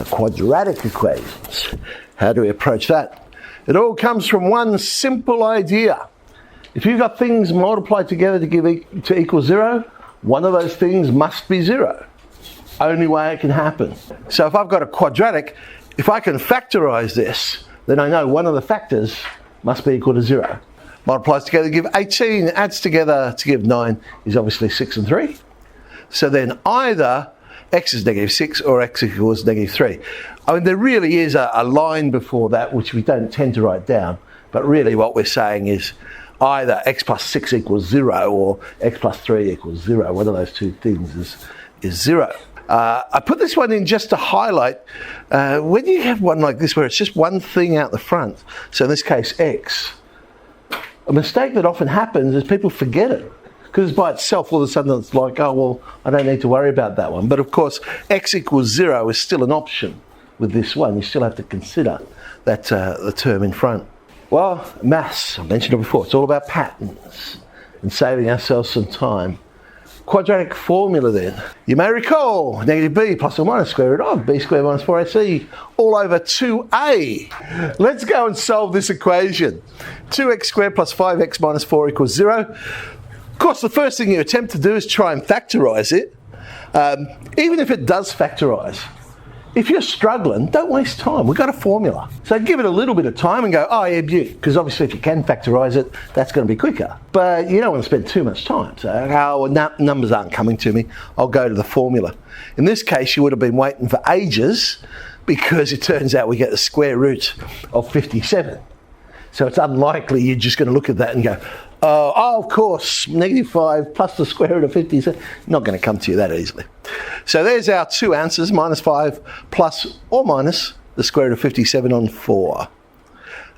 So quadratic equations. How do we approach that? It all comes from one simple idea. If you've got things multiplied together to equal 0, one of those things must be 0. Only way it can happen. So if I've got a quadratic, if I can factorize this, then I know one of the factors must be equal to 0. Multiplies together to give 18, adds together to give 9 is obviously 6 and 3. So then either x is -6 or x equals -3. I mean, there really is a line before that which we don't tend to write down, but really what we're saying is either x plus 6 equals 0 or x plus 3 equals 0. One of those two things is 0. I put this one in just to highlight when you have one like this where it's just one thing out the front, so in this case x, a mistake that often happens is people forget it. Because by itself, all of a sudden it's like, oh, well, I don't need to worry about that one. But of course, x equals 0 is still an option with this one. You still have to consider that the term in front. Well, maths, I mentioned it before, it's all about patterns and saving ourselves some time. Quadratic formula then. You may recall, negative b plus or minus square root of b squared minus 4ac all over 2a. Let's go and solve this equation. 2x squared plus 5x minus 4 equals 0. Of course, the first thing you attempt to do is try and factorise it. Even if it does factorise, if you're struggling, don't waste time. We've got a formula. So give it a little bit of time and go, oh yeah, beauty. Because obviously if you can factorise it, that's going to be quicker. But you don't want to spend too much time. So, oh, well, numbers aren't coming to me. I'll go to the formula. In this case, you would have been waiting for ages because it turns out we get the square root of 57. So it's unlikely you're just going to look at that and go, oh, of course, -5 plus the square root of 57. Not going to come to you that easily. So there's our two answers, -5 plus or minus the square root of 57 on 4.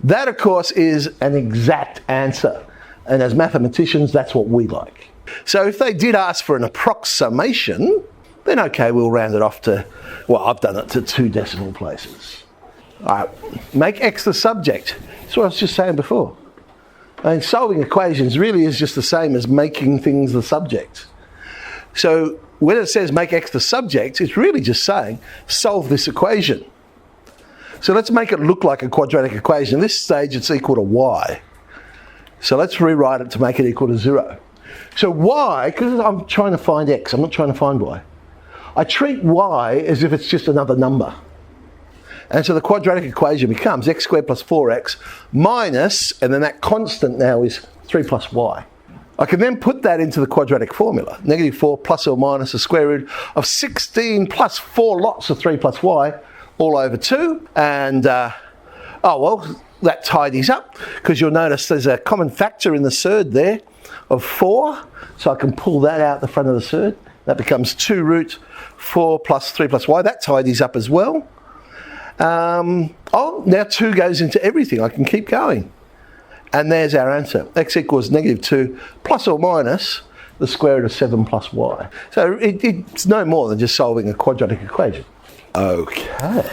That, of course, is an exact answer. And as mathematicians, that's what we like. So if they did ask for an approximation, then okay, we'll round it off to, well, I've done it to 2 decimal places. All right, make x the subject. That's what I was just saying before. I mean, solving equations really is just the same as making things the subject. So when it says make x the subject, it's really just saying solve this equation. So let's make it look like a quadratic equation. At this stage, it's equal to y. So let's rewrite it to make it equal to 0. So y, because I'm trying to find x, I'm not trying to find y. I treat y as if it's just another number. And so the quadratic equation becomes x squared plus 4x minus, and then that constant now is 3 plus y. I can then put that into the quadratic formula. -4 plus or minus the square root of 16 plus 4 lots of 3 plus y all over 2. And, oh well, that tidies up because you'll notice there's a common factor in the surd there of 4. So I can pull that out the front of the surd. That becomes 2 root 4 plus 3 plus y. That tidies up as well. Oh, now 2 goes into everything. I can keep going. And there's our answer. X equals -2 plus or minus the square root of 7 plus y. So it's no more than just solving a quadratic equation. Okay.